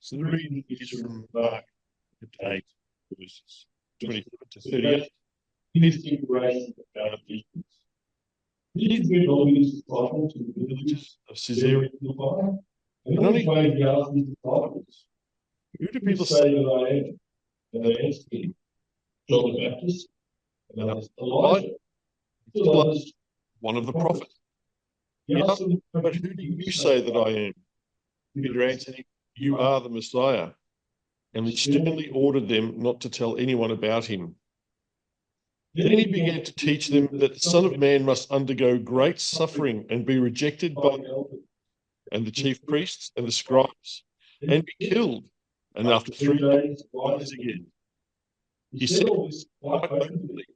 So the reading is from Mark 8, verses 27 to 38. His declaration about obedience. These men all his disciples to the villages of Caesarea Philippi, and on his way he asked his disciples, "Who do people say that I am?" And they answered him, "John the Baptist, and others Elijah, and still others one of the prophets." He asked them, "But who do you say that I am?" Peter answered, "You are the Messiah." And he sternly ordered them not to tell anyone about him. Then he began to teach them that the Son of Man must undergo great suffering and be rejected by the elders and the chief priests and the scribes, and be killed, and after 3 days rise again. He said all this quite openly,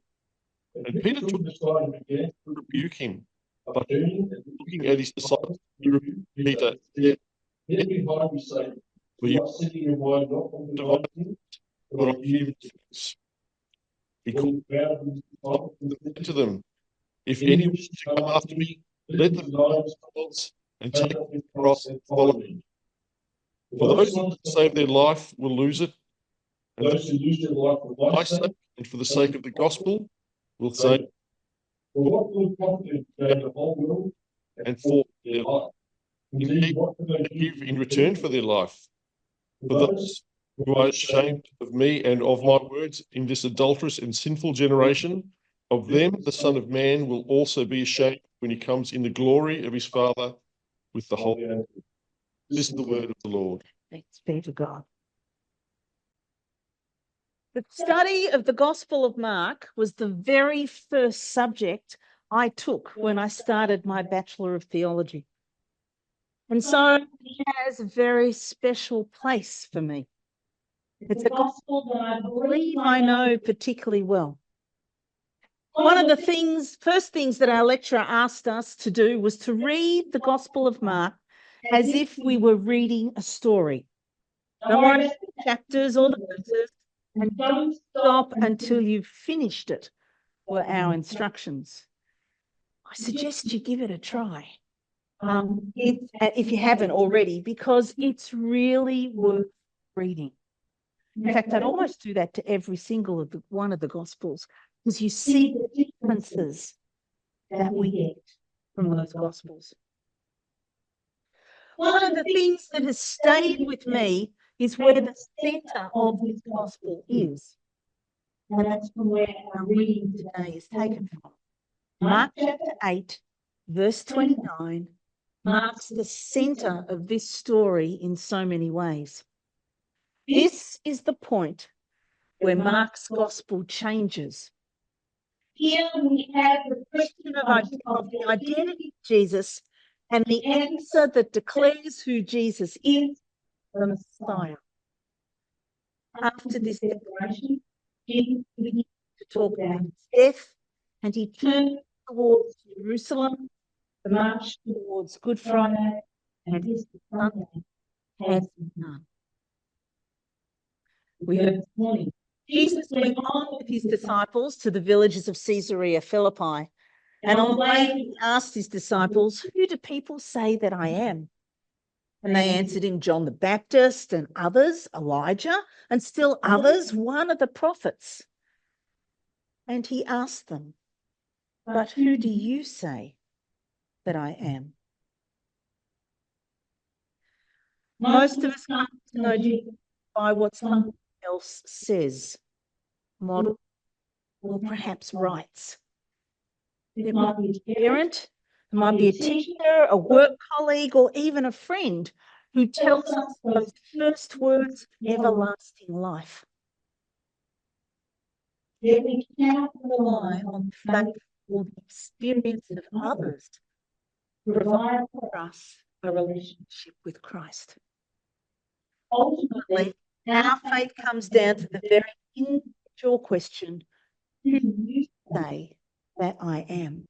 and Peter took the side and began to rebuke him. But turning and looking at his disciples, he rebuked Peter and said, "Get behind me, Satan, for you are setting your mind not on divine things, but on human things." He called the crowd and said to them, "If anyone wishes to come after me, let them deny themselves and take up their cross and follow me. For those who save their life will lose it, and those who lose their life for my sake and for the sake of the gospel will save it. For what will it profit them to gain the whole world and forfeit their life? Indeed, what can they give in return for their life? For those who are ashamed of me and of my words in this adulterous and sinful generation, of them the Son of Man will also be ashamed when he comes in the glory of his Father with the holy angels." This is the word of the Lord. Thanks be to God. The study of the Gospel of Mark was the very first subject I took when I started my Bachelor of Theology. And so it has a very special place for me. It's a gospel that I believe I know particularly well. One of the first things that our lecturer asked us to do was to read the Gospel of Mark as if we were reading a story. Don't worry about the chapters or the verses, and don't stop until you've finished it, were our instructions. I suggest you give it a try. If you haven't already, because it's really worth reading. In fact, I'd almost do that to every single one of the Gospels, because you see the differences that we get from those Gospels. One of the things that has stayed with me is where the centre of this Gospel is. And that's from where our reading today is taken from. Mark chapter 8, verse 29, marks the centre of this story in so many ways. This is the point where Mark's Gospel changes. Here we have the question of the identity of Jesus and the answer that declares who Jesus is, the Messiah. After this declaration, Jesus begins to talk about his death, and he turns towards Jerusalem, the march towards Good Friday, and Easter Sunday has begun. We heard this morning, Jesus went on with his disciples to the villages of Caesarea Philippi, and on the way he asked his disciples, "Who do people say that I am?" And they answered him, "John the Baptist, and others, Elijah, and still others, one of the prophets." And he asked them, "But who do you say that I am?" Most of us come to know Jesus by what someone else says, models, or perhaps writes. It might be a parent, it might be a teacher, a work colleague, or even a friend who tells us those first words of everlasting life. Yet we cannot rely on the faith or the experience of others to provide for us a relationship with Christ. Ultimately, our faith comes down to the very individual question, who do you say that I am?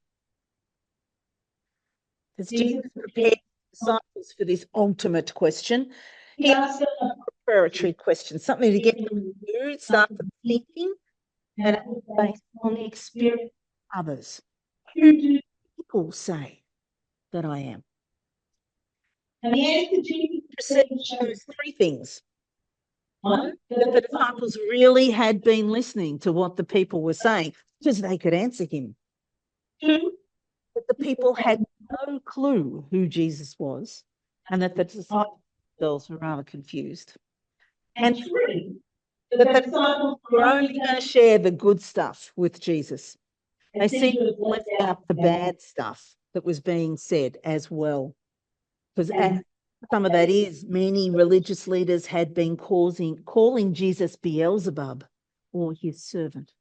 As Jesus prepared his disciples for this ultimate question, he asked them a preparatory question, something to get them to do, start them thinking, and it was based on the experience of others. Who do people say that I am? And the answer Jesus received shows three things. One, that the disciples really had been listening to what the people were saying because they could answer him. Two, that the people had no clue who Jesus was and that the disciples themselves were rather confused. And three, that the disciples were only going to share the good stuff with Jesus. They seemed to have left out the bad stuff that was being said as well. Because some of that is many religious leaders had been calling Jesus Beelzebub or his servant.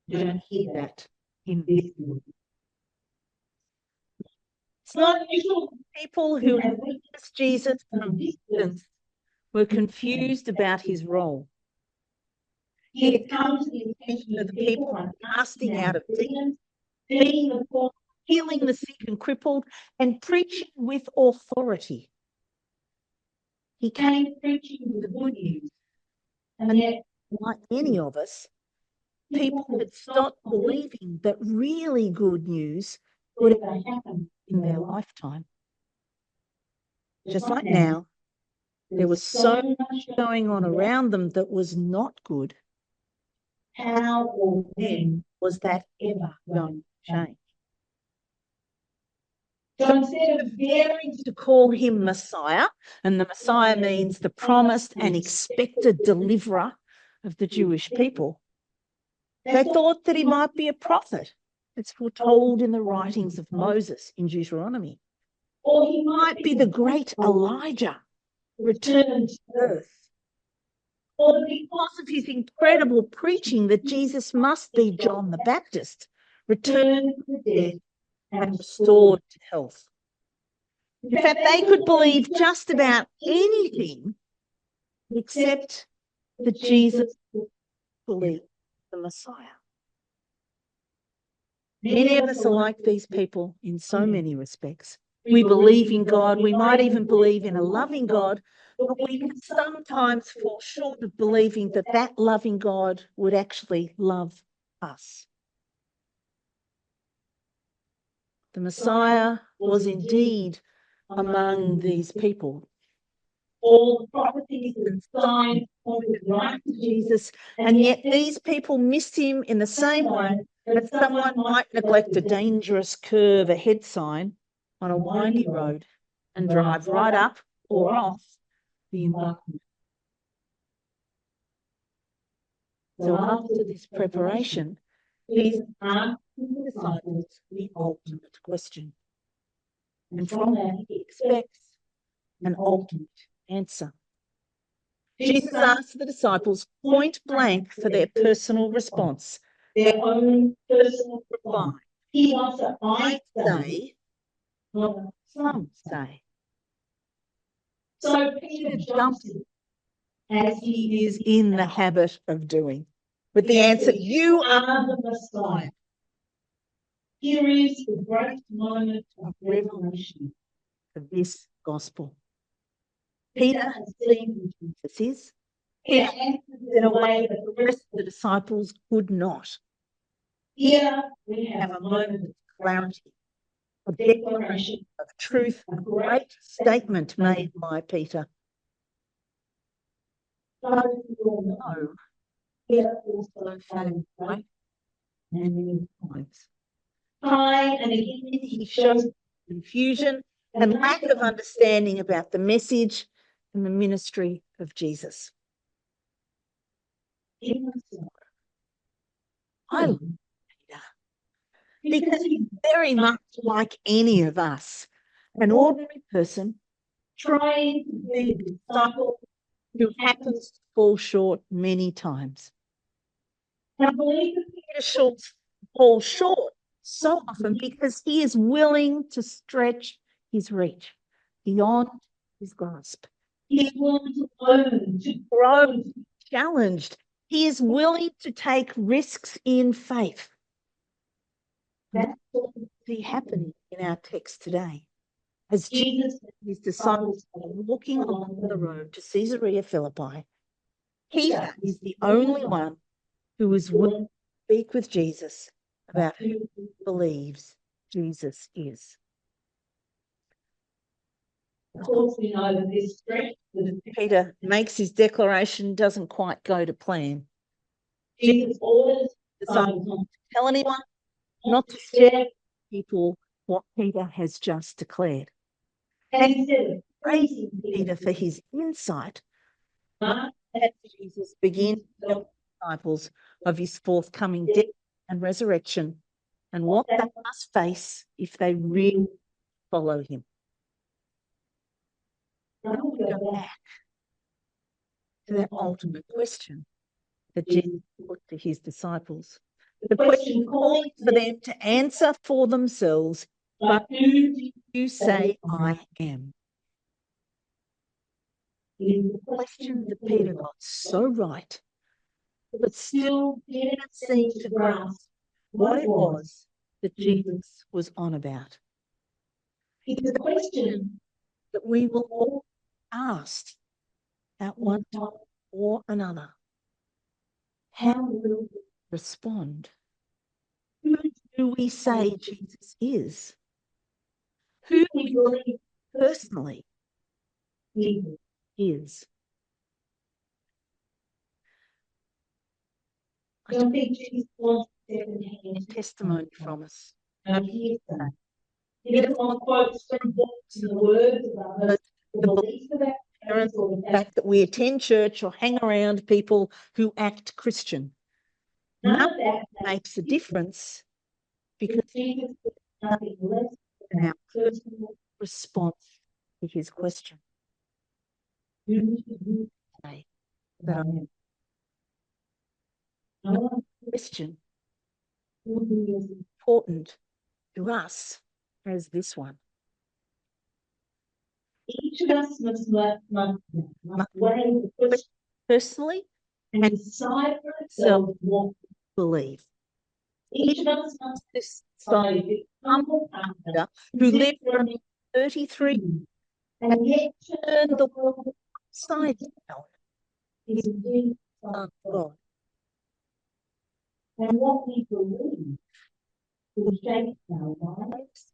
You don't hear that in this. It's not usual people who had witnessed Jesus from distance were confused about his role. He had come to the attention of the people by casting out of demons, feeding the poor, healing the sick and crippled, and preaching with authority. He came preaching the good news. And yet, like any of us, people had stopped believing that really good news would ever happen in their lifetime. Just like now, there was so much going on around them that was not good. How or when was that ever going to change? So instead of daring to call him Messiah, and the Messiah means the promised and expected deliverer of the Jewish people, they thought that he might be a prophet. It's foretold in the writings of Moses in Deuteronomy. Or he might be the great Elijah returned to earth. Or because of his incredible preaching that Jesus must be John the Baptist, returned from the dead and restored to health. In fact, they could believe just about anything except that Jesus believed the Messiah. Many of us are like these people in so many respects. We believe in God. We might even believe in a loving God, but we can sometimes fall short of believing that that loving God would actually love us. The Messiah was indeed among these people. All the prophecies and signs pointed right to Jesus, and yet these people missed him in the same way that someone might neglect a dangerous curve ahead sign on a windy road and drive right up or off the embankment. So after this preparation, he's asking the disciples the ultimate question. And from that, he expects an ultimate answer. Jesus asked the disciples point blank for their personal response, their own personal reply. He wants a I say, not a some say. So Peter jumps in, as he is in the habit of doing, with the answer, you are the Messiah. Here is the great moment of revelation of this gospel. Peter has seen who Jesus is. He answers in a way that the rest of the disciples could not. Here we have a moment of clarity, a declaration of truth, a great statement made by Peter. But we all know Peter also failed great and many times. Time and again he shows confusion and lack of understanding about the message and the ministry of Jesus. I love Peter because he's very much like any of us, an ordinary person trying to be a disciple who happens to fall short many times. And I believe that Peter falls short so often because he is willing to stretch his reach beyond his grasp. He is willing to learn, to grow, to be challenged. He is willing to take risks in faith. That's what we see happening in our text today. As Jesus and his disciples are walking along the road to Caesarea Philippi, Peter is the only one who is willing to speak with Jesus about who he believes Jesus is. Of course, we know that this strength that Peter makes his declaration doesn't quite go to plan. Jesus orders the disciples not to tell anyone, not to share with people what Peter has just declared. And instead of praising Peter for his insight, Mark had Jesus begin to tell the disciples of his forthcoming death and resurrection and what they must face if they really follow him. I want to go back to that ultimate question that Jesus put to his disciples. The question calling for them to answer for themselves, but who do you say I am? It is the question that Peter got so right, but still didn't seem to grasp what it was that Jesus was on about. It's a question that we will all ask at one time or another. How will we respond? Who do we say Jesus is? Who do we believe personally Jesus is? I don't think Jesus wants second-hand testimony from us. No hearsay. He doesn't want quotes from books and the words of others, the beliefs of our parents, or the fact that we attend church or hang around people who act Christian. None of that makes a difference because Jesus is nothing less than our personal response to his question. Who do you say that I am? No question will be as important to us as this one. Each of us must weigh the question personally and decide for itself what we believe. Each of us must decide if it's humble pastor who lived from 33 and yet turned the world upside down is indeed Son of God. And what we believe will shape our lives,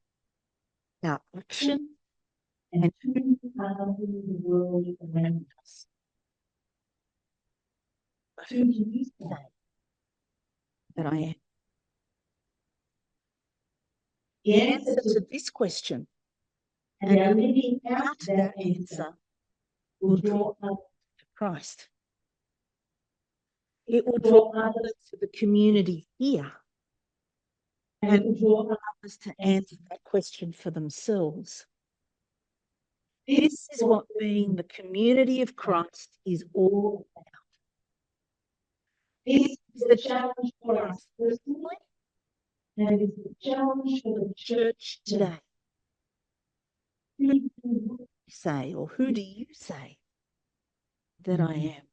our actions, and who we are in the world around us. But who do you say that I am? The answer to this question and our living out that answer will draw others to Christ. It will draw others to the community here, and it will draw others to answer that question for themselves. This is what being the community of Christ is all about. This is the challenge for us personally, and it is the challenge for the church today. Who do you say, or who do you say that I am?